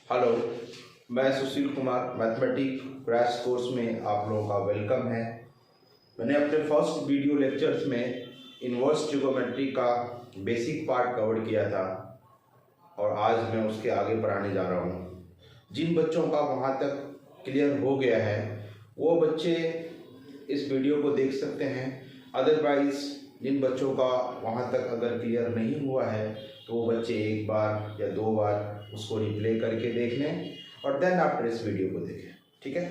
Hello, मैं Sushil Kumar mathematics crash course में आप लोगों का वेलकम है। मैंने अपने फर्स्ट वीडियो लेक्चर्स में इन्वर्स ट्रिगोनोमेट्री का बेसिक पार्ट कवर किया था और आज मैं उसके आगे पढ़ाने जा रहा हूँ। जिन बच्चों का वहाँ तक क्लियर हो गया है वो बच्चे इस वीडियो को देख सकते हैं। अदरवाइज़ जिन बच्चों का वहाँ तक अगर क्लियर नहीं हुआ है तो वो बच्चे एक बार या दो बार उसको रिप्ले करके देख लें और देन आफ्टर इस वीडियो को देखें। ठीक है,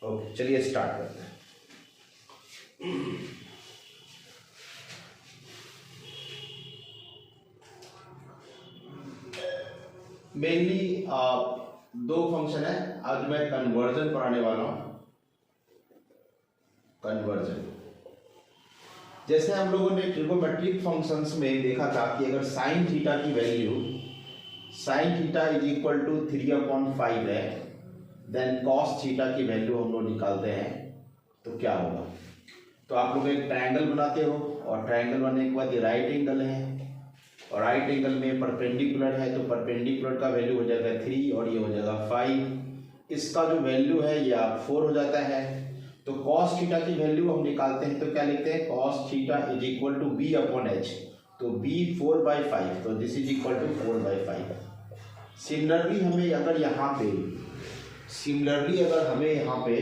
ओके, चलिए स्टार्ट करते हैं। मेनली दो फंक्शन है, आज मैं कन्वर्जन पढ़ाने वाला हूं। कन्वर्जन जैसे हम लोगों ने ट्रिगोमेट्रिक फंक्शंस में देखा था कि अगर साइन थीटा की value sine theta is equal to 3/5 है, देन कॉस थीटा की वैल्यू हम लोग निकालते हैं तो क्या होगा। तो आप लोग एक ट्रायंगल बनाते हो और ट्रायंगल बनने के बाद ये राइट एंगल है और राइट एंगल में परपेंडिकुलर है तो परपेंडिकुलर का वैल्यू हो जाएगा 3 और ये हो जाएगा 5। इसका जो वैल्यू है ये आप 4 हो जाता है। तो कॉस थीटा की वैल्यू हम निकालते हैं तो क्या लिखते हैं, cos theta is equal to B upon H. तो बी 4/5, तो this is equal to 4/5। Similarly हमें अगर यहाँ पे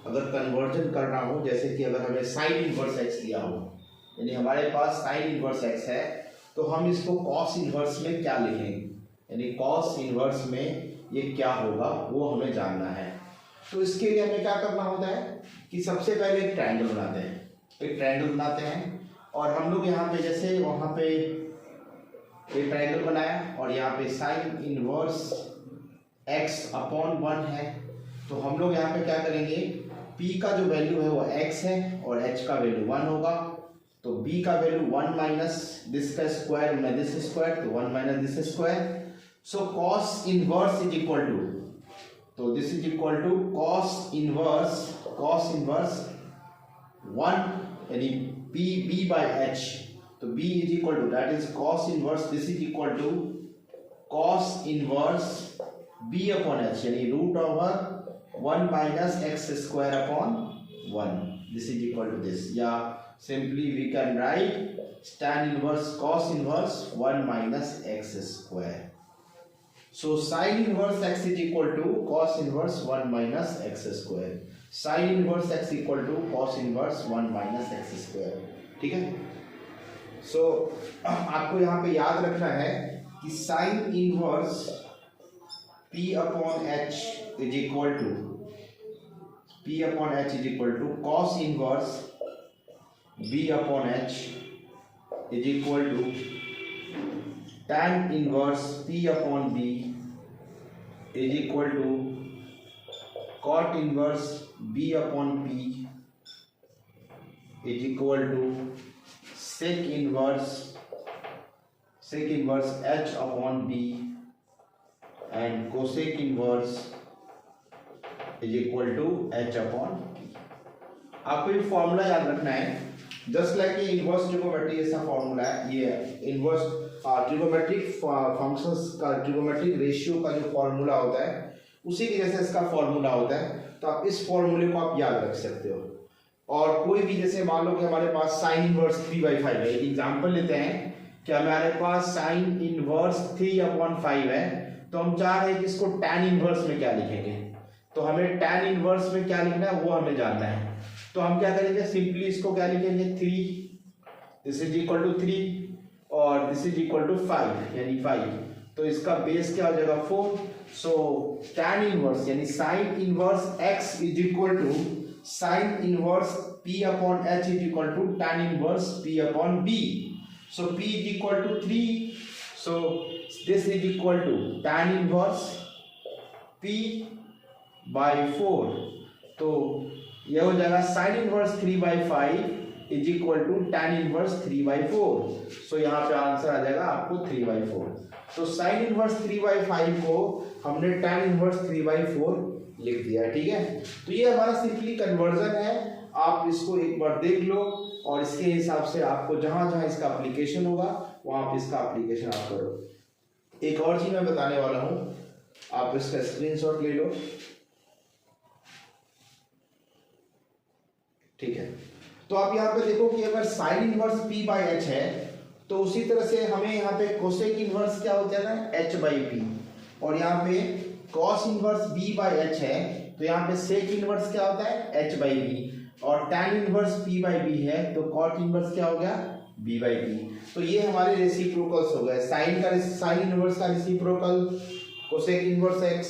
अगर कन्वर्जन करना हो, जैसे कि अगर हमें साइन इनवर्स एक्स दिया हो, यानी हमारे पास साइन इनवर्स एक्स है तो हम इसको कॉस इनवर्स में क्या लिखेंगे, यानी कॉस इनवर्स में ये क्या होगा वो हमें जानना है। तो इसके लिए हमें क्या करना होता है कि सबसे पहले एक ट्रायंगल बनाते हैं और हम लोग यहाँ पे जैसे वहाँ पे एक ट्रायंगल बनाया और यहाँ पे साइन इनवर्स x अपॉन 1 है। तो हम लोग यहाँ पे क्या करेंगे, p का जो वैल्यू है वो x है और h का वैल्यू 1 होगा। तो b का वैल्यू 1 माइनस दिस का स्क्वायर माइनस दिस स्क्वायर, तो 1 minus this square. So cos inverse is equal to, तो this is equal to cos inverse 1 यानी b बाय h। तो b is equal to that is cos inverse, this is equal to cos inverse b upon h, यानी root over 1 minus x square upon 1, this is equal to this. या simply we can write tan inverse cos inverse 1 minus x square. So sin inverse x is equal to cos inverse 1 minus x square. Sin inverse x equal to cos inverse 1 minus x square. ठीक है। So आपको यहाँ पे याद रखना है कि sin inverse p upon h is equal to cos inverse b upon h is equal to tan inverse p upon b is equal to cot inverse b upon p is equal to sec inverse h upon b and cosec inverse is equal to h upon p। आपको ये formula याद रखना है, just like ये inverse trigonometry ऐसा formula है। ये inverse trigonometric functions का ट्रिगोमेट्रिक रेशियो का जो फॉर्मूला होता है उसी की जैसे इसका फॉर्मूला होता है। तो आप इस फॉर्मूले को आप याद रख सकते हो। और कोई भी जैसे मान लो कि हमारे पास साइन इनवर्स 3/5 है, एक एग्जांपल लेते हैं कि हमारे पास साइन इनवर्स 3/5 है तो हम चाह रहे हैं कि इसको tan इनवर्स में क्या लिखेंगे। तो हमें tan इनवर्स में क्या लिखना है वो हमें जानना है। तो हम क्या करेंगे, सिंपली इसको क्या लिखेंगे 3, दिस इज इक्वल टू 3 और दिस इज इक्वल टू 5 यानी 5। तो इसका बेस क्या हो जाएगा 4। सो tan इनवर्स यानी sine inverse x is equal to sine inverse p upon h is equal to tan inverse p upon b। So p is equal to 3, so this is equal to tan inverse p by 4। तो यह हो जाएगा sine inverse 3/5 is equal to tan inverse 3/4। So यहाँ पे answer आ जाएगा आपको 3/4। तो sign inverse 3/5 को हमने tan इनवर्स 3/4 लिख दिया है। ठीक है, तो ये हमारा सिंपली कन्वर्जन है। आप इसको एक बार देख लो और इसके हिसाब से आपको जहां जहां इसका एप्लीकेशन होगा वहां पे इसका एप्लीकेशन आप करो। एक और चीज मैं बताने वाला हूँ आप इसका स्क्रीनशॉट ले लो। ठीक है, तो आप यहाँ पे देखो कि अगर sign inverse p by H है तो उसी तरह से हमें यहाँ पे कोसेक इनवर्स क्या हो जाता है, h बाई पी। और यहाँ पे cos inverse b by H है तो यहाँ पे सेक इनवर्स क्या होता है, h बाई बी। और tan inverse p by B है तो कॉट इनवर्स क्या हो गया, b बाई बी। तो ये हमारे रेसिप्रोकल्स हो गए। साइन इनवर्स का रेसिप्रोकल कोसेक इनवर्स x,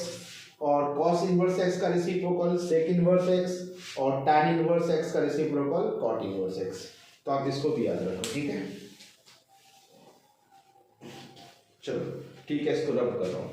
और कॉस इनवर्स x का रेसिप्रोकल सेक इनवर्स x, और टैन इनवर्स x का रेसिप्रोकल कॉट इनवर्स x। तो आप इसको भी याद रखो, ठीक है। चलो ठीक है, इसको रब कर रहा हूं।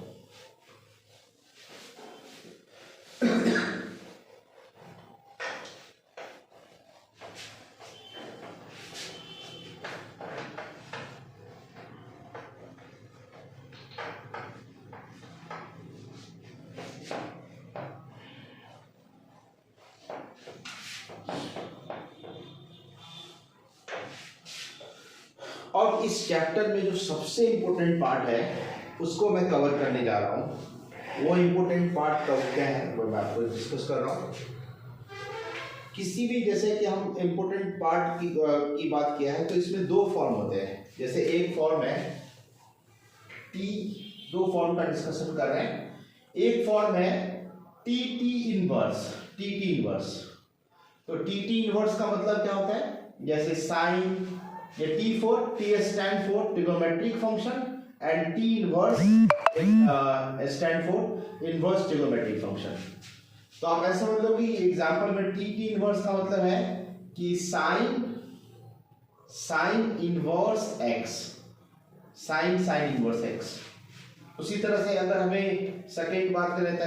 अब इस चैप्टर में जो सबसे इंपॉर्टेंट पार्ट है उसको मैं कवर करने जा रहा हूँ। वो इंपॉर्टेंट पार्ट कब क्या है वो मैं आपको डिस्कस कर रहा हूँ। किसी भी, जैसे कि हम इंपॉर्टेंट पार्ट की बात किया है तो इसमें दो फॉर्म होते हैं। जैसे एक फॉर्म है टी, दो फॉर्म का डिस्कशन कर रहे हैं। एक फॉर्म है T T inverse, T T inverse. तो टी टी इनवर्स का मतलब क्या होता है, जैसे साइन, ये T for, T stand for trigonometric function, and T inverse stand for inverse trigonometric function. तो आप ऐसा मतलब कि एग्जांपल में टी टी इनवर्स का मतलब है कि sine inverse x, sign inverse x. उसी तरह से अगर हमें सेकेंड बात करें तो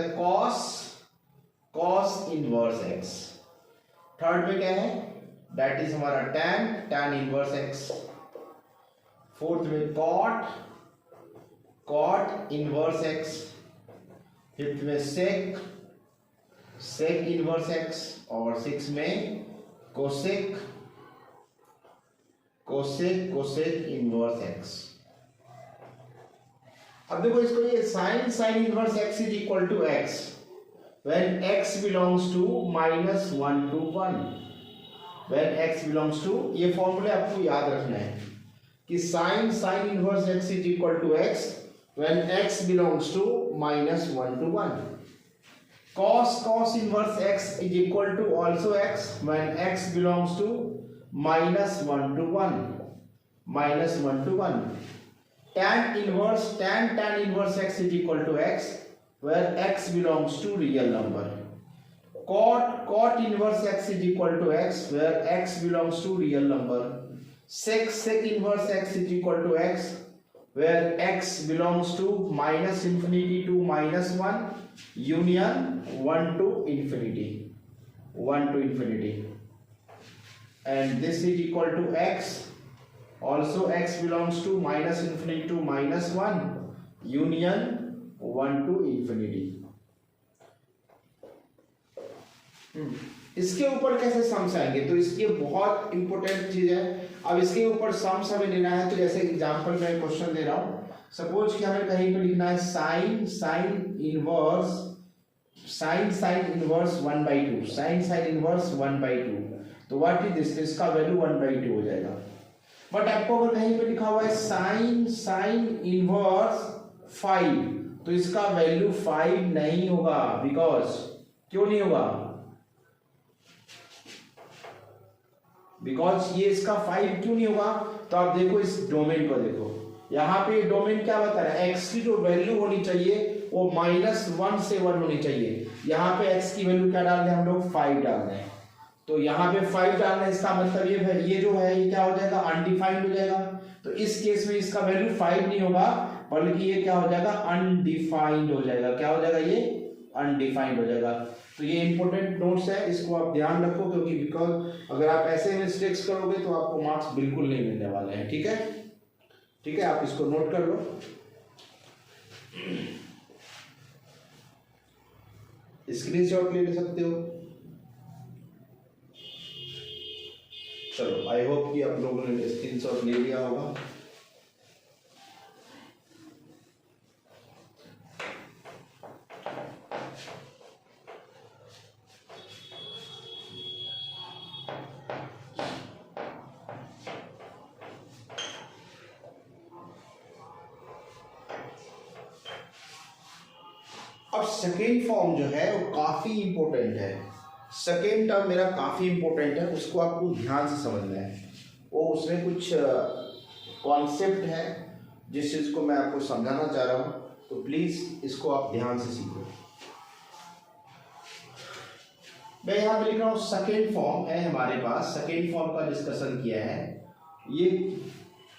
कॉस इनवर्स एक्स। थर्ड में क्या है, दैट इज हमारा टैन इनवर्स एक्स। फोर्थ में कॉट इनवर्स एक्स। फिफ्थ में सेक इनवर्स एक्स। और सिक्स में कोसेक इनवर्स एक्स। अब देखो इसको, ये sine inverse x is equal to x when x belongs to -1 to 1, when x belongs to, ये फॉर्मूले आपको याद रखना है कि sine inverse x is equal to x when x belongs to -1 to 1. cos inverse x is equal to also x when x belongs to -1 to 1. tan inverse x is equal to x where x belongs to real number. cot inverse x is equal to x where x belongs to real number. sec inverse x is equal to x where x belongs to -infinity to -1 union 1 to infinity, and this is equal to x, also x belongs to -infinity to -1 union 1 to infinity. इसके ऊपर कैसे sums आएंगे, तो इसकी बहुत important चीज है। अब इसके ऊपर सम्स हमें लेना है, तो जैसे एग्जांपल में क्वेश्चन दे रहा हूं, सपोज कि हमें कहीं पे लिखना है साइन इनवर्स 1/2, साइन इनवर्स 1/2। तो व्हाट इज दिस, इसका वैल्यू 1/2 हो जाएगा। बट आपको अगर कहीं पे लिखा हुआ है साइन इनवर्स 5, तो इसका वैल्यू 5 नहीं होगा। बिकॉज, क्यों नहीं होगा, बिकॉज ये इसका 5 क्यों नहीं होगा, तो आप देखो इस डोमेन को देखो, यहां पे डोमेन क्या बता रहा है, x की जो वैल्यू होनी चाहिए वो -1 से 1 होनी चाहिए। यहाँ पे x की वैल्यू क्या डाल रहे हैं हम लोग, 5 डाल रहे हैं। तो यहाँ पे 5 डालना है, इसका मतलब ये जो है ये क्या हो जाएगा, अनडिफाइंड हो जाएगा। तो इस केस में इसका वैल्यू 5 नहीं होगा, बल्कि ये क्या हो जाएगा, अनडिफाइंड हो जाएगा। क्या हो जाएगा, ये अनडिफाइंड हो जाएगा। तो ये इंपॉर्टेंट नोट्स है, इसको आप ध्यान रखो, क्योंकि बिकॉज अगर आप ऐसे मिस्टेक्स करोगे तो आपको मार्क्स बिल्कुल नहीं मिलने वाले हैं। ठीक है, आप इसको नोट कर लो। स्क्रीनशॉट ले सकते हो। चलो, आई होप कि आप लोगों ने स्क्रीनशॉट ले लिया होगा। अब सेकेंड फॉर्म जो है वो काफी इंपॉर्टेंट है, सेकेंड टर्म मेरा काफी इंपॉर्टेंट है, उसको आपको ध्यान से समझना है। वो उसमें कुछ कॉन्सेप्ट है जिस चीज को मैं आपको समझाना चाह रहा हूं, तो प्लीज इसको आप ध्यान से सीखो। मैं यहां पे लिख रहा हूं सेकेंड फॉर्म है हमारे पास, सेकेंड फॉर्म का डिस्कशन किया है। ये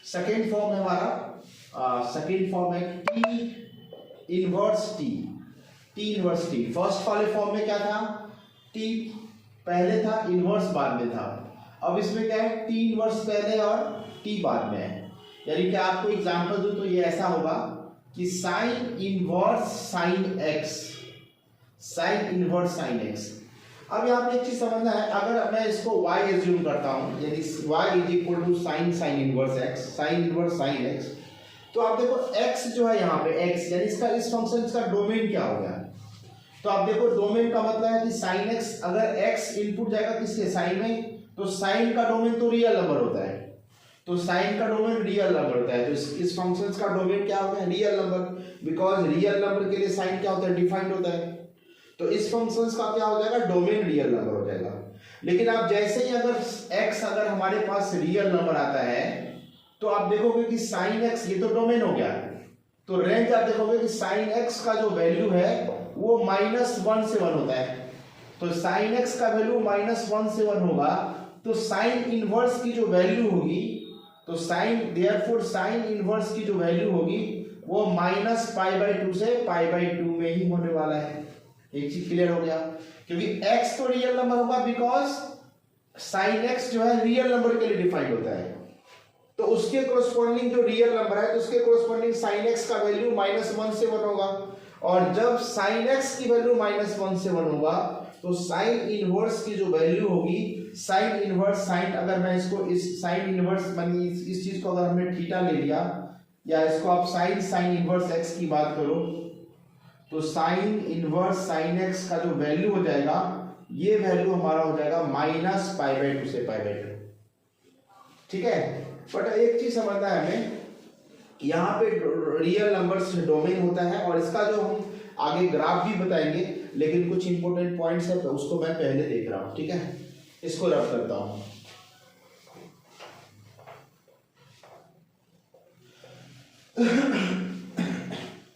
सेकेंड फॉर्म है हमारा, सेकेंड फॉर्म है T inverse T, T inverse T. First वाले फॉर्म में क्या था, टी पहले था, इनवर्स बाद में था। अब इसमें क्या है, टी इनवर्स पहले और टी बाद में है। यानी कि आपको एग्जांपल दूं तो ये ऐसा होगा कि sine inverse sine x, sign inverse sine x. अब यहाँ पे एक चीज समझना है, अगर मैं इसको y एज्यूम करता हूँ, यानी y is equal to sine sine inverse x, sine inverse sine x, तो आप देखो x जो है यहाँ पे x, यानी इसका इस फंक्शन का डोमेन क्या हो गया। तो आप देखो डोमेन का मतलब है कि साइन x, अगर x इनपुट जाएगा किसके, साइन में, तो साइन का डोमेन तो रियल नंबर होता है, तो साइन का डोमेन रियल नंबर होता है। तो इस फंक्शन का डोमेन क्या होता है, real number, because real number के लिए साइन क्या होता है, डिफाइंड होता है। तो इस फंक्शंस का क्या हो जाएगा, डोमेन रियल नंबर हो जाएगा। लेकिन आप जैसे ही अगर x अगर हमारे पास रियल नंबर आता है, तो आप देखोगे कि साइन x, ये तो डोमेन हो गया, तो रेंज आप देखोगे कि साइन x का जो वैल्यू है वो -1 से 1 होता है। तो साइन x का वैल्यू -1 से 1 होगा, तो साइन इनवर्स की जो वैल्यू होगी, तो साइन देयरफॉर साइन इनवर्स की जो वैल्यू होगी वो -π/2 से π/2 में ही होने वाला है। एक चीज क्लियर हो गया, क्योंकि x तो रियल नंबर होगा, बिकॉज साइन x जो है रियल नंबर के लिए डिफाइंड होता है, तो उसके कोरस्पॉन्डिंग जो रियल नंबर है, तो उसके कोरस्पॉन्डिंग साइन x का वैल्यू -1 से 1 होगा। और जब साइन x की वैल्यू -1 से 1 होगा, तो साइन इनवर्स की जो वैल्यू होगी, साइन इनवर्स साइन, अगर मैं इसको इस साइन इनवर्स मानी इस चीज को अगर हमने थीटा ले लिया, या इसको आप साइन साइन इनवर्स x की बात करो, तो साइन इनवर्स साइन x का जो वैल्यू हो जाएगा, ये वैल्यू हमारा हो जाएगा -π/2 से π/2। ठीक है, बट एक चीज समझना है हमें, यहाँ पे रियल नंबर्स डोमेन होता है, और इसका जो हम आगे ग्राफ भी बताएंगे, लेकिन कुछ इंपॉर्टेंट पॉइंट्स है तो उसको मैं पहले देख रहा हूं। ठीक है, इसको रफ करता हूं।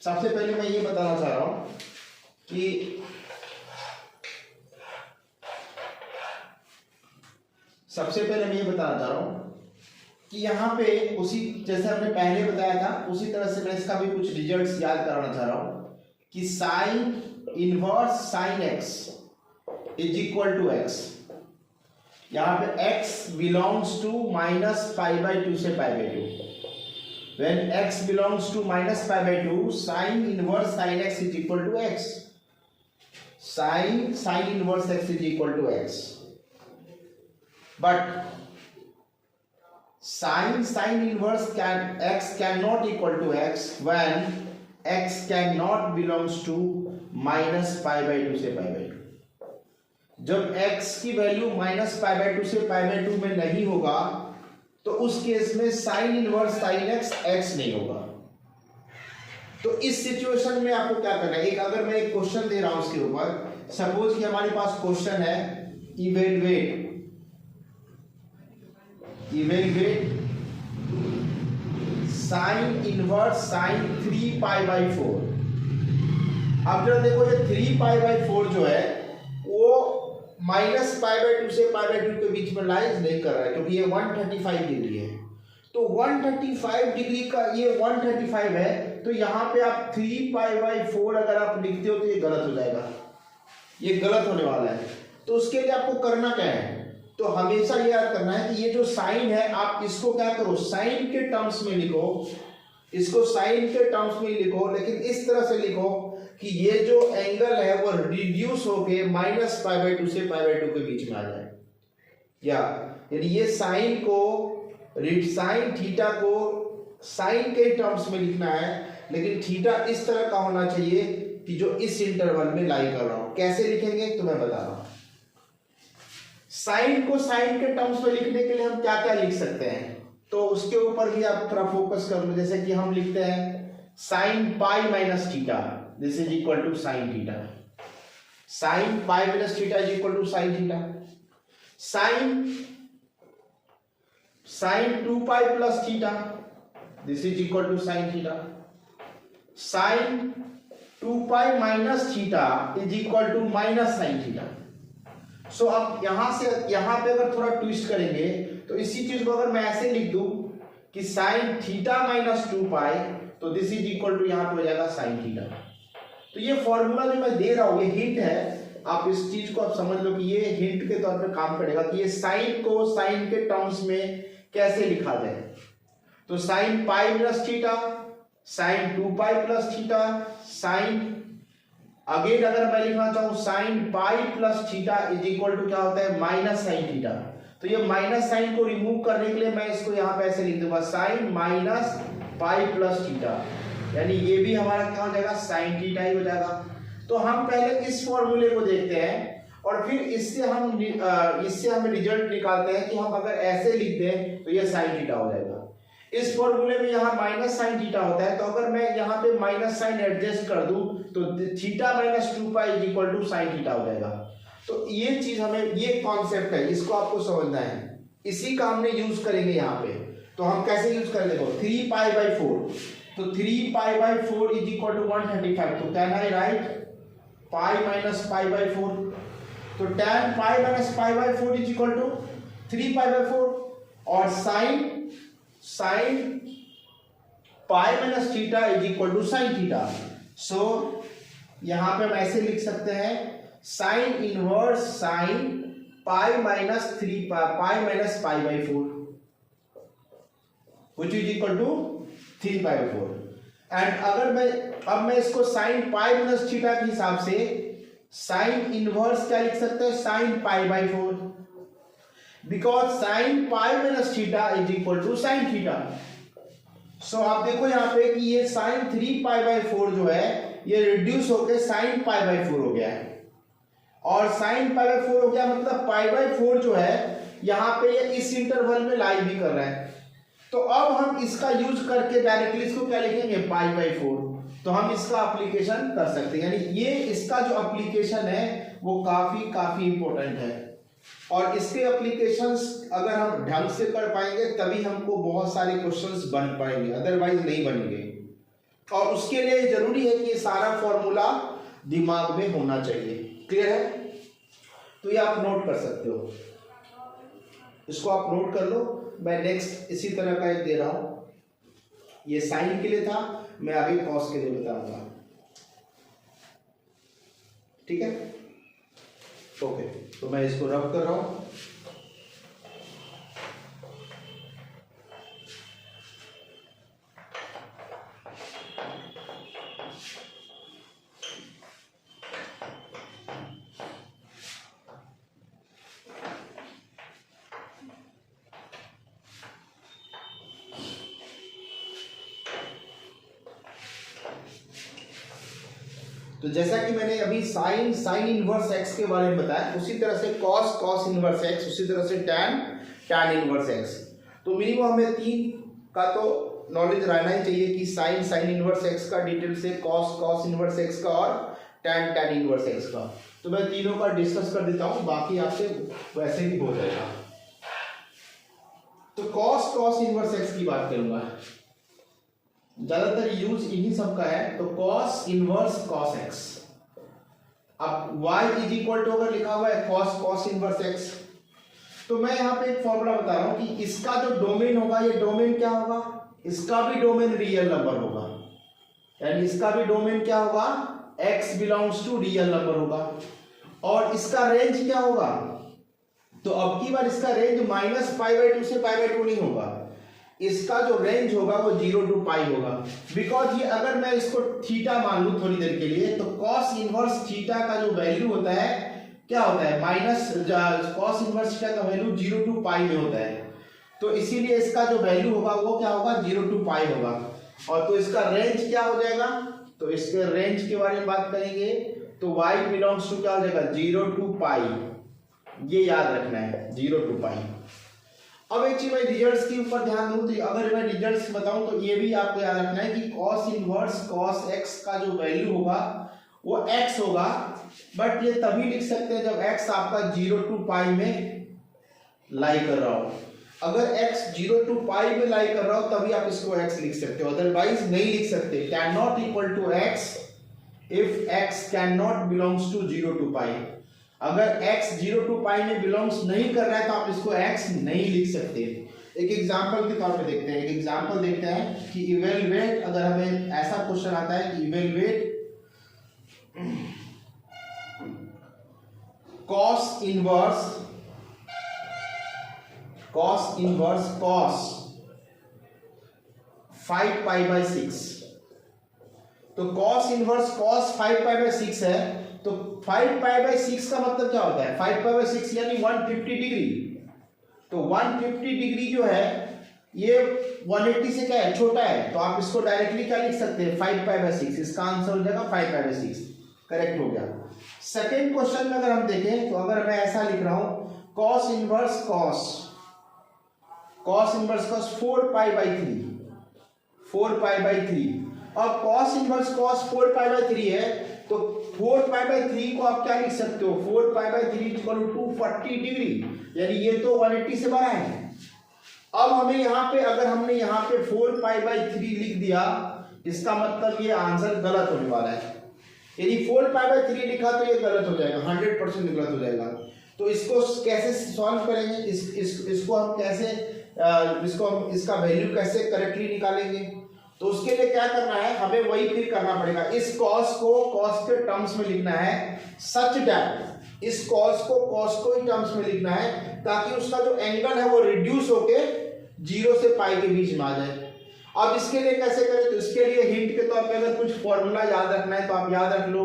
सबसे पहले मैं ये बताना चाह रहा हूं कि यहाँ पे उसी जैसे हमने पहले बताया था, उसी तरह से मैं इसका भी कुछ रिजल्ट्स याद कराना चाह रहा हूं कि sine inverse sine x is equal to x. यहाँ पे x बिलोंग्स टू -π/2 से π/2। When x belongs to -π/2, sin inverse sin x is equal to x. Sin inverse x is equal to x. But sin inverse x cannot equal to x when x cannot belongs to -π/2 से π/2। जब x की value -π/2 से π/2 में नहीं होगा, तो उस case में साइन इनवर्स साइन एक्स नहीं होगा। तो इस सिचुएशन में आपको क्या करना है, एक अगर मैं एक क्वेश्चन दे रहा हूं उसके ऊपर, सपोज कि हमारे पास क्वेश्चन है इवेलुएट साइन इनवर्स साइन 3π/4। अब जरा देखो, ये 3π/4 जो है वो -π/2 से π/2 के बीच में लाइज नहीं कर रहा है, क्योंकि ये 135 डिग्री है। तो 135 डिग्री का ये 135 है, तो यहाँ पे आप 3π/4 अगर आप लिखते हो तो ये गलत हो जाएगा, ये गलत होने वाला है। तो उसके लिए आपको करना क्या है, तो हमेशा ये याद करना है कि ये जो साइन है, आप इसको क्या करो, साइन के टर्म्स में लिखो, इसको साइन के टर्म्स में लिखो, लेकिन इस तरह से लिखो कि ये जो एंगल है वो रिड्यूस होके -π/2 से π/2 के बीच में आ जाए। यानी ये साइन को, साइन थीटा को साइन के टर्म्स में लिखना है, लेकिन थीटा इस तरह का होना चाहिए कि जो इस इंटरवल में लाई कर रहा हूं। कैसे लिखेंगे तो मैं बता रहा हूं। साइन को साइन के टर्म्स में लिखने के लिए हम क्या क्या लिख सकते हैं, तो उसके ऊपर भी आप थोड़ा फोकस कर लो। जैसे कि हम लिखते हैं sine pi minus theta, this is equal to sine theta, sine pi minus theta is equal to sine theta, sine 2 pi plus theta this is equal to sine theta, sine 2 pi minus theta is equal to minus sine theta. So अब यहां से यहां पे अगर थोड़ा twist करेंगे तो इसी चीज को अगर मैं ऐसे लिख दूं कि साइन थीटा माइनस 2 पाई तो दिस इज इक्वल टू यहां पे हो जाएगा साइन थीटा। तो ये फॉर्मूला जो मैं दे रहा हूं ये हिंट है, आप इस चीज को आप समझ लो कि ये हिंट के तौर पे काम करेगा कि ये साइन को साइन के टर्म्स में कैसे लिखा जाए। तो sine pi minus theta, sine 2 pi plus theta, sine again अगर मैं लिखना चाहूं sine pi plus theta is equal to क्या होता है माइनस साइन थीटा। तो ये माइनस साइन को रिमूव करने के लिए मैं इसको यहां पे ऐसे लिख दूंगा sine minus pi plus theta, यानी ये भी हमारा क्या हो जाएगा साइन थीटा ही हो जाएगा। तो हम पहले इस फॉर्मूले को देखते हैं और फिर इससे हम रिजल्ट निकालते हैं कि हम अगर ऐसे लिख दें तो ये साइन थीटा हो जाएगा। इस फॉर्मूले में यहाँ माइनस साइन थीटा होता है, तो अगर मैं यहाँ पे माइनस साइन एडजस्ट कर दूं तो theta minus 2 pi is equal to sine theta हो जाएगा। तो ये चीज हमें, ये कॉन्सेप्ट है, इसको आपको समझना है, इसी का हमने यूज करेंगे यहाँ पे। तो हम कैसे यूज करेंगे, देखो 3 पाई बाई 4, तो 3 pi by 4 is equal to 135, तो can I write pi minus pi by 4, तो tan pi minus pi by 4 is equal to 3 pi by 4, और sine pi minus theta is equal to sine theta. So यहां पे हम ऐसे लिख सकते हैं sine inverse sine pi minus 3 pi minus pi by 4 which is equal to 3 pi by 4। And अगर अब मैं इसको साइन पाई माइनस थीटा के हिसाब से साइन इनवर्स क्या लिख सकते हैं sine pi by 4, because sine pi minus theta is equal to sine theta. So आप देखो यहाँ पे कि ये साइन 3 पाई बाई 4 जो है ये रिड्यूस होकर साइन पाई बाई 4 हो गया है, और साइन पाई बाई 4 हो गया मतलब पाई बाई 4 जो है यहाँ पे ये इस इंटरवल में लाई भी कर रहा है। तो अब हम इसका यूज करके डायरेक्टली इसको क्या लिखेंगे पाई बाई 4, तो हम इसका एप्लीकेशन कर सकते हैं। यानी ये इसका जो एप्लीकेशन है वो काफी इंपॉर्टेंट है, और इसके एप्लीकेशंस अगर हम ढंग से कर पाएंगे तभी हमको बहुत सारे क्वेश्चंस बन पाएंगे, अदरवाइज नहीं बनेंगे। और उसके लिए जरूरी है कि ये सारा फॉर्मूला दिमाग में होना चाहिए। क्लियर है? तो ये आप नोट कर सकते हो, इसको आप नोट कर लो। मैं नेक्स्ट इसी तरह का एक दे रहा हूं, ये साइन के लिए था, मैं अभी कॉस के लिए बताऊंगा। ठीक है, ओके। तो मैं इसको रब कर रहा हूं। तो जैसा कि मैंने अभी साइन इनवर्स एक्स के बारे में बताया, उसी तरह से कॉस इनवर्स एक्स, उसी तरह से टैन इनवर्स एक्स। तो मिनिमम हमें 3 का तो नॉलेज रहना ही चाहिए कि साइन इनवर्स एक्स का डिटेल से, कॉस इनवर्स एक्स का, और टैन इनवर्स एक्स का। तो मैं तीनों का डिस्कस कर देता हूं, बाकी आपसे वैसे ही हो जाएगा। तो कॉस इनवर्स एक्स की बात करूंगा, ज्यादातर यूज इन्हीं सब का है। तो कॉस इनवर्स कॉस एक्स, अब y इज इक्वल टू अगर लिखा हुआ है कॉस इनवर्स एक्स, तो मैं यहाँ पे एक फॉर्मूला बता रहा हूं कि इसका जो डोमेन होगा, ये डोमेन क्या होगा, इसका भी डोमेन रियल नंबर होगा, यानी इसका भी डोमेन क्या होगा x belongs to real number होगा। और इसका रेंज क्या होगा, तो अब की बार इसका रेंज माइनस पाई बाई 2 से पाई बाई 2 नहीं होगा, इसका जो रेंज होगा वो 0 टू पाई होगा। बिकॉज ये अगर मैं इसको थीटा मान लूं थोड़ी देर के लिए, तो कॉस इनवर्स थीटा का जो वैल्यू होता है क्या होता है, माइनस कॉस इनवर्स थीटा का वैल्यू 0 टू पाई में होता है। तो इसीलिए इसका जो वैल्यू होगा वो क्या होगा 0 टू पाई होगा। और तो इसका रेंज क्या हो जाएगा, तो इसके रेंज के बारे में बात करेंगे तो y बिलोंग्स टू क्या हो जाएगा 0 टू पाई, ये याद रखना है 0 टू पाई। अब एक चीज मैं रिजल्ट्स के ऊपर ध्यान दूं तो अगर मैं रिजल्ट्स बताऊं तो ये भी आपको याद रखना है कि cos इनवर्स cos x का जो वैल्यू होगा वो x होगा, बट ये तभी लिख सकते हैं जब x आपका 0 to पाई में लाई कर रहा हो। अगर x 0 to पाई में लाई कर रहा हो तभी आप इसको x लिख सकते हो, अदरवाइज नहीं लिख सकते। Can not equal to x if x can not belongs to 0 to pi. अगर x 0 to पाई में बिलोंग्स नहीं कर रहा है तो आप इसको x नहीं लिख सकते। एक एग्जांपल के तौर पे देखते हैं, एक एग्जांपल देखते हैं कि इवेलुएट, अगर हमें ऐसा क्वेश्चन आता है कि evaluate cos inverse cos 5 pi by 6। तो cos inverse cos 5 pi by 6 है, तो 5 पाई बाई 6 का मतलब क्या होता है? 5 पाई बाई 6 यानी 150 डिग्री। तो 150 डिग्री जो है ये 180 से क्या है, छोटा है, तो आप इसको डायरेक्टली क्या लिख सकते हैं? 5 पाई बाई 6। इसका आंसर हो जाएगा 5 पाई बाई 6, करेक्ट हो गया। सेकेंड क्वेश्चन में अगर हम देखें तो अगर मैं ऐसा लिख रहा हूं cos inverse cos 4 pi by 3, 4 pi by 3। और cos inverse cos 4 pi by 3 है, तो 4 पाई बाई 3 को आप क्या लिख सकते हो? 4 pi by 3 equal to 240 degree, यानी ये तो 180 से बड़ा है। अब हमें यहाँ पे, अगर हमने यहाँ पे 4 पाई बाई 3 लिख दिया, इसका मतलब ये आंसर गलत होने वाला है। यदि 4 पाई बाई 3 लिखा तो ये गलत हो जाएगा, 100% गलत हो जाएगा। तो इसको कैसे सॉल्व करेंगे? इसको हम कैसे इसका वैल्यू कैसे करेक्टली निकालेंगे? तो उसके लिए क्या करना है, हमें वही फिर करना पड़ेगा। इस cos को cos के टर्म्स में लिखना है, सच दैट इस cos को ही टर्म्स में लिखना है, ताकि उसका जो एंगल है वो रिड्यूस होके 0 से पाई के बीच में आ जाए। अब इसके लिए कैसे करें? तो इसके लिए हिंट के तौर पे अगर कुछ फॉर्मूला याद रखना है तो आप याद रख लो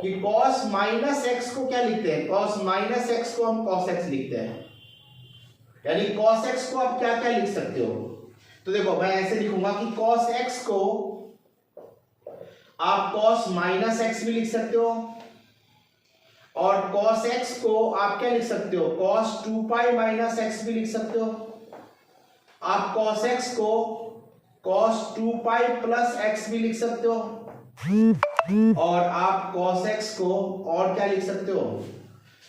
कि cos माइनस एक्स को क्या लिखते हैं? cos माइनस एक्स को हम cos x लिखते हैं, यानी cos x को आप क्या क्या लिख सकते हो? तो देखो मैं ऐसे लिखूंगा कि cos x को आप cos माइनस एक्स भी लिख सकते हो, और cos x को आप क्या लिख सकते हो? cos 2 पाई माइनस एक्स भी लिख सकते हो। आप cos x को cos 2 पाई प्लस एक्स भी लिख सकते हो, और आप cos x को और क्या लिख सकते हो?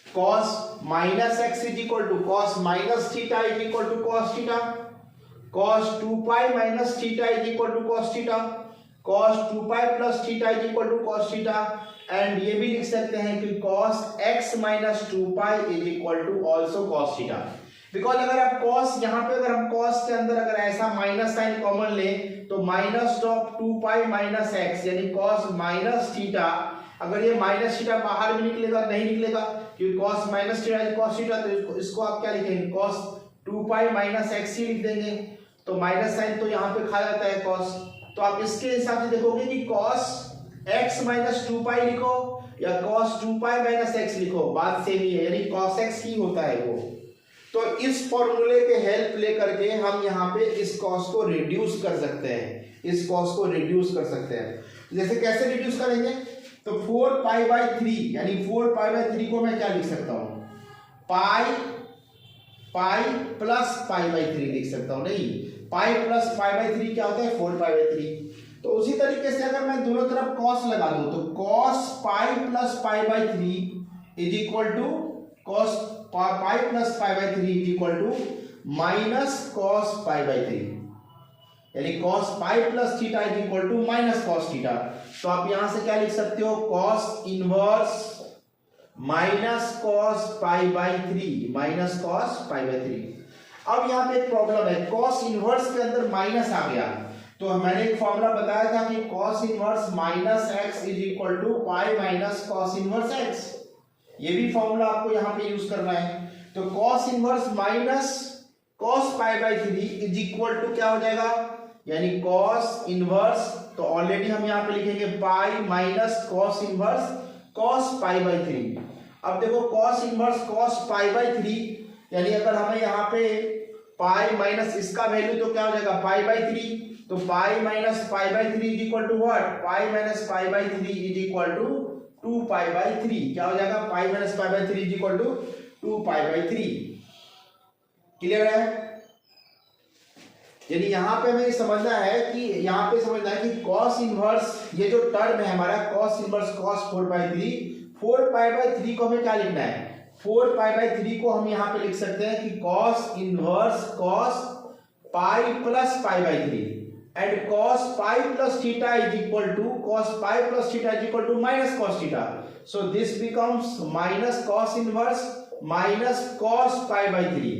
cos minus x is equal to cos minus theta is equal to cos theta, cos 2 pi minus theta is equal to cos theta, cos 2 pi plus theta is equal to cos theta, and ये भी लिख सकते हैं कि cos x माइनस 2 पाई is equal to also cos theta. Because अगर आप cos, यहाँ पे अगर हम cos के अंदर अगर ऐसा माइनस साइन कॉमन ले तो minus of 2 pi minus x यानी cos माइनस थीटा, अगर ये माइनस थीटा बाहर भी निकलेगा, नहीं निकलेगा क्योंकि cos minus theta is cos theta, तो इसको आप क्या लिखेंगे? cos 2 पाई माइनस एक्स ही लिख देंगे, तो माइनस साइन तो यहाँ पे खा जाता है cos। तो आप इसके हिसाब से देखोगे कि cos x माइनस 2 पाई लिखो या cos 2 पाई माइनस एक्स लिखो, बात सेम ही है, यानी cos x ही होता है वो। तो इस फॉर्मूले के हेल्प लेकर के हम यहाँ पे इस cos को रिड्यूस कर सकते हैं, इस cos को रिड्यूस कर सकते हैं। जैसे कैसे रिड्यूस करेंगे? तो 4 पाई बाई 3 यानी 4 पाई बाई 3 को मैं क्या लिख सकता हूँ? पाई प्लस पाई बाई 3 लिख सकता हूँ। नहीं, पाई प्लस पाई बाई 3 क्या होता है? 4 पाई बाई 3। तो उसी तरीके से अगर मैं दोनों तरफ cos लगा दूं तो cos pi plus pi by 3 is equal to cos pi plus pi by 3 is equal to minus cos pi by 3, यानी cos pi plus theta is equal to minus cos theta. तो आप यहां से क्या लिख सकते हो? cos inverse minus cos pi by 3, minus cos pi by 3। अब यहां पे एक प्रॉब्लम है, cos इनवर्स के अंदर माइनस आ गया, तो मैंने एक फॉर्मूला बताया था कि cos inverse minus x is equal to pi minus cos inverse x. ये भी फॉर्मूला आपको यहाँ पे यूज करना है। तो cos inverse minus cos pi by 3 is equal to क्या हो जाएगा? यानी cos इनवर्स, तो ऑलरेडी हम यहाँ पे लिखेंगे पाई minus cos inverse cos pi by 3। अब देखो cos inverse cos pi by 3 यानी अगर हमें यहाँ पे पाई माइनस इसका वैल्यू तो क्या हो जाएगा? Pi by 3। तो pi minus pi by 3 is equal to what? Pi minus pi by 3 is equal to 2 pi by 3। क्या हो जाएगा? Pi minus pi by 3 is equal to 2 pi by 3। Clear है? यानी यहाँ पे हमें समझना है कि यहाँ पे समझना है कि cos इनवर्स, ये जो टर्म है हमारा cos इनवर्स cos 4/3, 4π/3 को हमें क्या लिखना है, 4π/3 को हम यहाँ पे लिख सकते हैं कि cos inverse cos pi plus π/3 and cos pi plus theta is equal to cos pi plus theta is equal to minus cos theta, so this becomes minus cos inverse minus cos π/3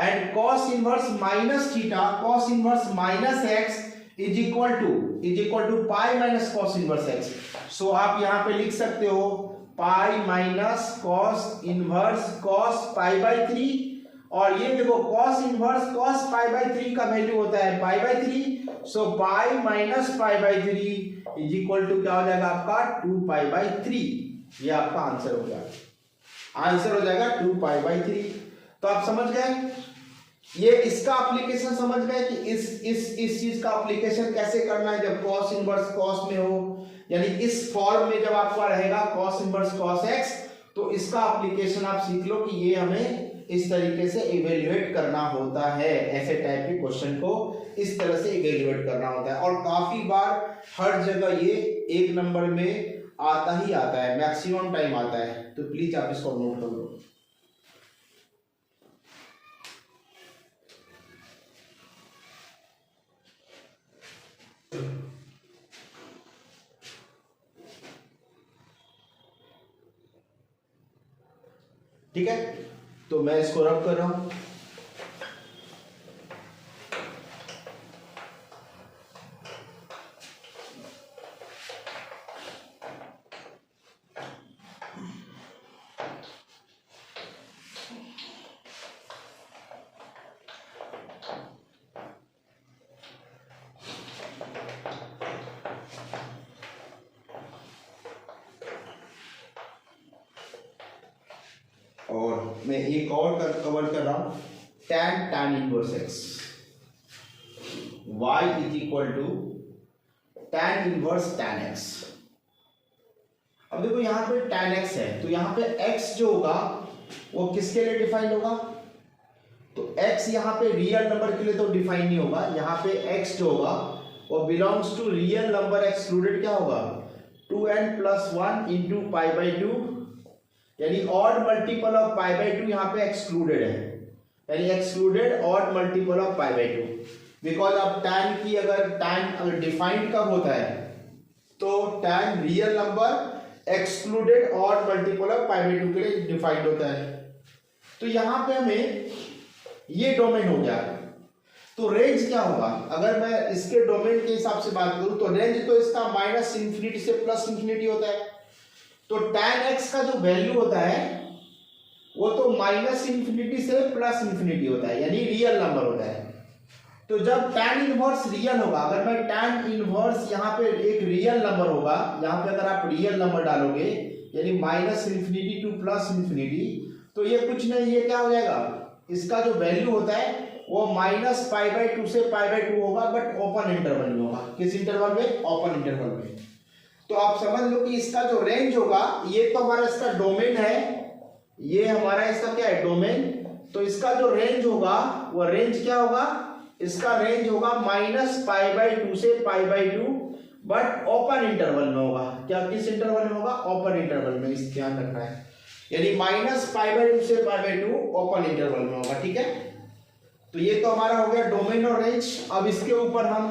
and cos inverse minus theta cos inverse minus x is equal to pi minus cos inverse x. So आप यहाँ पे लिख सकते हो pi minus cos inverse cos pi/3, और ये देखो cos inverse cos pi/3 का वैल्यू होता है pi/3, so pi minus pi/3 is equal to क्या हो जाएगा आपका 2π/3. ये आपका आंसर हो जाएगा, आंसर हो जाएगा 2π/3. तो आप समझ गए, ये इसका एप्लीकेशन समझ गए कि इस चीज का एप्लीकेशन कैसे करना है जब cos इनवर्स cos में हो, यानी इस फॉर्म में जब आपका रहेगा cos इनवर्स cos x, तो इसका एप्लीकेशन आप सीख लो कि ये हमें इस तरीके से इवेल्युएट करना होता है, ऐसे टाइप के क्वेश्चन को इस तरह से इवेल्युएट करना होता है, और काफी बार हर जगह ये 1 नंबर में आता ही आता है, मैक्सिमम टाइम आता है, तो प्लीज आप इसको नोट कर लो. ठीक है, तो मैं इसको रब कर रहा हूं. और मैं एक और कवर कर रहा हूं, tan inverse x y is equal to tan inverse tan x. अब देखो यहाँ पे tan x है, तो यहाँ पे x जो होगा वो किसके लिए डिफाइन होगा, तो x यहाँ पे रियल नंबर के लिए तो डिफाइन नहीं होगा, यहाँ पे x जो होगा वो belongs to real number excluded क्या होगा 2n+1 इंटू π/2, यानी ऑड मल्टीपल ऑफ π/2 यहाँ पे एक्सक्लूडेड है, यानी excluded odd multiple of π/2, because अब tan की अगर डिफाइंड कब होता है, तो tan real number excluded odd multiple of π/2 के लिए डिफाइंड होता है. तो यहाँ पे हमें ये डोमेन हो गया, तो रेंज क्या होगा, अगर मैं इसके डोमेन के हिसाब से बात करूं तो रेंज तो इसका -∞ से +∞ होता है, तो tan x का जो वैल्यू होता है वो तो -∞ से +∞ होता है, यानी रियल नंबर होता है. तो जब tan इनवर्स रियल होगा, अगर मैं tan इनवर्स यहाँ पे एक रियल नंबर होगा, यहाँ पे अगर आप रियल नंबर डालोगे यानी -∞ टू +∞, तो ये कुछ नहीं, ये क्या हो जाएगा, इसका जो वैल्यू होता है वो -π/2 से π/2 होगा, बट ओपन इंटरवल में होगा. किस इंटरवल में, ओपन इंटरवल में. तो आप समझ लो कि इसका जो रेंज होगा, ये तो हमारा इसका डोमेन है, ये हमारा इसका क्या है डोमेन, तो इसका जो रेंज होगा वो रेंज क्या होगा, इसका रेंज होगा -π/2 से π/2, बट ओपन इंटरवल में होगा. क्या किस इंटरवल में होगा, ओपन इंटरवल में, इस ध्यान रखना है, यानी -π/2 से π/2 ओपन इंटरवल में होगा. ठीक है, तो ये तो हमारा हो गया डोमेन और रेंज. अब इसके ऊपर हम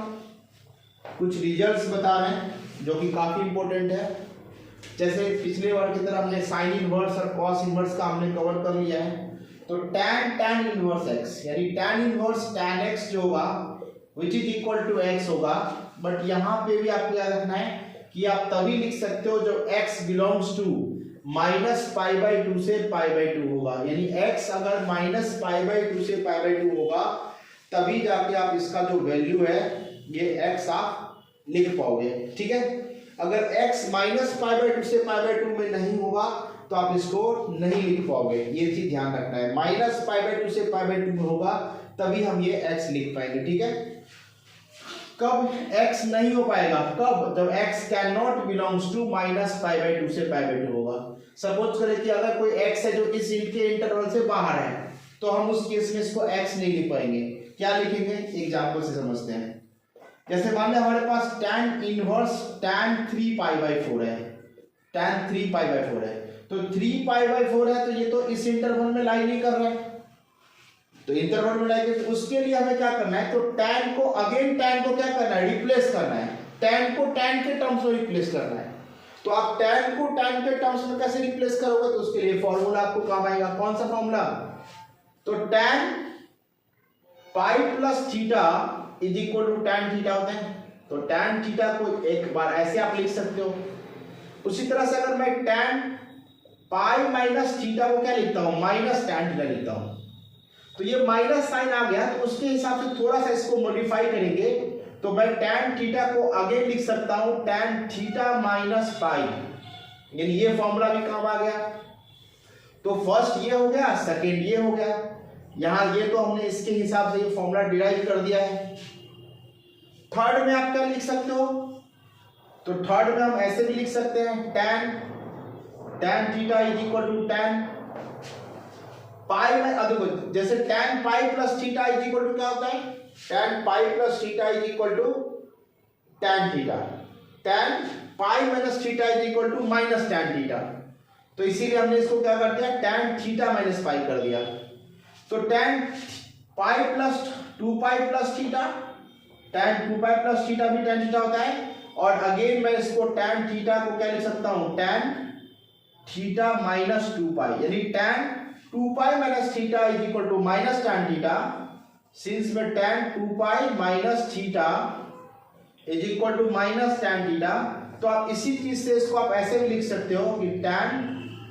कुछ रिजल्ट्स बता रहे हैं जो कि काफी इंपॉर्टेंट है. जैसे पिछले बार की तरह हमने साइन इनवर्स और कॉस इनवर्स का हमने कवर कर लिया है, तो tan इनवर्स x, यानी tan इनवर्स tan x जो होगा which is equal to x होगा, बट यहाँ पे भी आपको याद रखना है कि आप तभी लिख सकते हो जो x बिलोंग्स टू -π/2 से π/2 होगा, यानी x अगर -π/2 से π/2 होगा तभी जाके आप इसका जो वैल्यू है ये x आप लिख पाओगे. ठीक है, अगर x -π/2 से π/2 में नहीं होगा तो आप इसको नहीं लिख पाओगे, ये चीज ध्यान रखना है. -π/2 से π/2 में होगा तभी हम ये x लिख पाएंगे. ठीक है, कब x नहीं हो पाएगा, कब, जब x can not belongs to -π/2 से π/2 होगा. सपोज करें कि अगर कोई x है जो इस इनके इंटरवल से बाहर है, तो हम उस केस में इसको x नहीं लिख पाएंगे. क्या लिखेंगे एग्जाम्पल से समझते हैं। जैसे मान लिया हमारे पास tan इनवर्स tan 3π/4 है, tan 3π/4 है, तो 3π/4 है तो ये तो इस इंटरवल में लाई नहीं कर रहा है, तो इंटरवल में लाई तो उसके लिए हमें क्या करना है, तो tan को अगेन tan को क्या करना है, रिप्लेस करना है, tan को tan के टर्म्स में रिप्लेस करना है। तो आप tan को tan के टर्म्स में कैसे रिप्लेस करोगे, तो उसके लिए फॉर्मूला आपको काम आएगा। कौन सा फॉर्मूला, तो tan pi plus theta is equal to tan theta होता है, तो tan थीटा को एक बार ऐसे आप लिख सकते हो। उसी तरह से अगर मैं tan पाई माइनस थीटा को क्या लिखता हूं, माइनस tan थीटा लिखता हूं, तो ये माइनस साइन आ गया, तो उसके हिसाब से थोड़ा सा इसको मॉडिफाई करेंगे, तो मैं tan थीटा को आगे लिख सकता हूं tan थीटा माइनस पाई, यानी ये फॉर्मूला भी काम आ गया। तो फर्स्ट ये हो गया, सेकेंड ये हो गया, यहां ये तो हमने इसके हिसाब से ये फॉर्मूला डिराइव कर दिया है। थर्ड में आप क्या लिख सकते हो, तो थर्ड में हम ऐसे भी लिख सकते हैं tan theta is equal to tan pi में, अब देखो जैसे tan pi plus theta is equal to क्या होता है, tan pi plus theta is equal to tan theta, tan pi minus theta is equal to minus tan theta, तो इसीलिए हमने इसको क्या कर दिया, tan थीटा माइनस पाई कर दिया। तो tan pi plus 2π plus theta, tan 2π plus theta भी tan थीटा होता है, और अगेन मैं इसको tan थीटा को क्या लिख सकता हूं, tan थीटा माइनस 2π, यानी tan 2π minus theta is equal to minus tan theta, since में tan 2π minus theta is equal to minus tan theta, तो आप इसी चीज से इसको आप ऐसे भी लिख सकते हो कि tan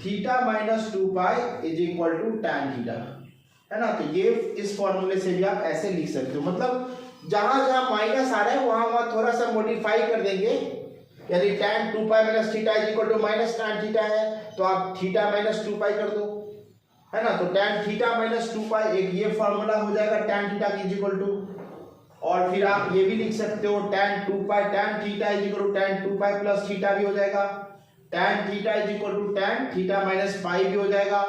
theta minus 2π is equal to tan theta, है ना। तो ये इस फॉर्मूले से भी आप ऐसे लिख सकते हो, मतलब जहां जहां माइनस आ रहा है वहां थोड़ा सा मॉडिफाई कर देंगे, यानी tan 2π minus theta is equal to minus tan theta है, तो आप थीटा माइनस 2π कर दो, है ना। तो tan थीटा माइनस 2π एक ये फॉर्मूला हो जाएगा tan theta is equal to, और फिर आप ये भी लिख सकते हो tan 2π tan theta is equal to tan 2π plus theta भी हो जाएगा, tan theta is equal to tan theta minus pi भी हो जाएगा,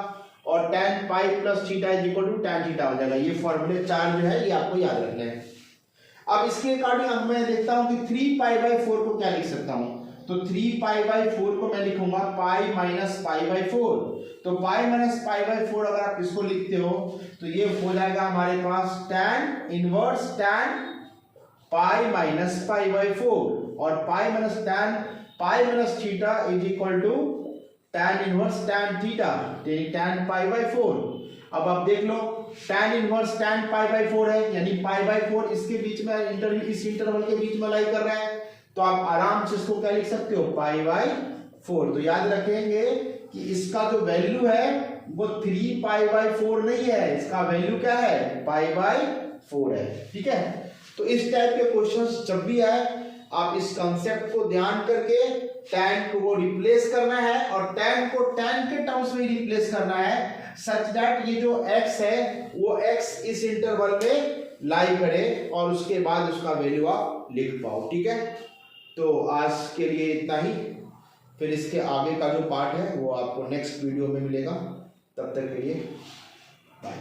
और tan pi plus theta is equal to tan theta हो जाएगा। ये फॉर्मूले 4 जो है ये आपको याद रखना है। अब इसके अकॉर्डिंग मैं देखता हूं कि 3π/4 को क्या लिख सकता हूं, तो 3π/4 को मैं लिखूंगा पाई माइनस π/4, तो पाई माइनस π/4 अगर आप इसको लिखते हो तो ये हो जाएगा हमारे पास tan inverse tan pi minus π/4, और pi minus tan pi minus theta is equal to tan inverse tan theta, tan π/4। अब आप देख लो tan इनवर्स tan π/4 है, यानी π/4 इसके बीच में इस इंटरवल के बीच में लाई कर रहा है, तो आप आराम से इसको क्या लिख सकते हो, π/4। तो याद रखेंगे कि इसका जो वैल्यू है वो 3π/4 नहीं है, इसका वैल्यू क्या है, π/4 है, ठीक है। तो इस टाइप के क्वेश्चंस जब भी आए आप इस कंसेप्ट को ध्यान करके tan को रिप्लेस करना है, और tan को tan के टर्म्स में रिप्लेस करना है, सच दैट ये जो x है वो x इस इंटरवल में लाई करे, और उसके बाद उसका वैल्यू आप लिख पाओ, ठीक है। तो आज के लिए इतना ही, फिर इसके आगे का जो पार्ट है वो आपको नेक्स्ट वीडियो में मिलेगा। तब तक के लिए बाय।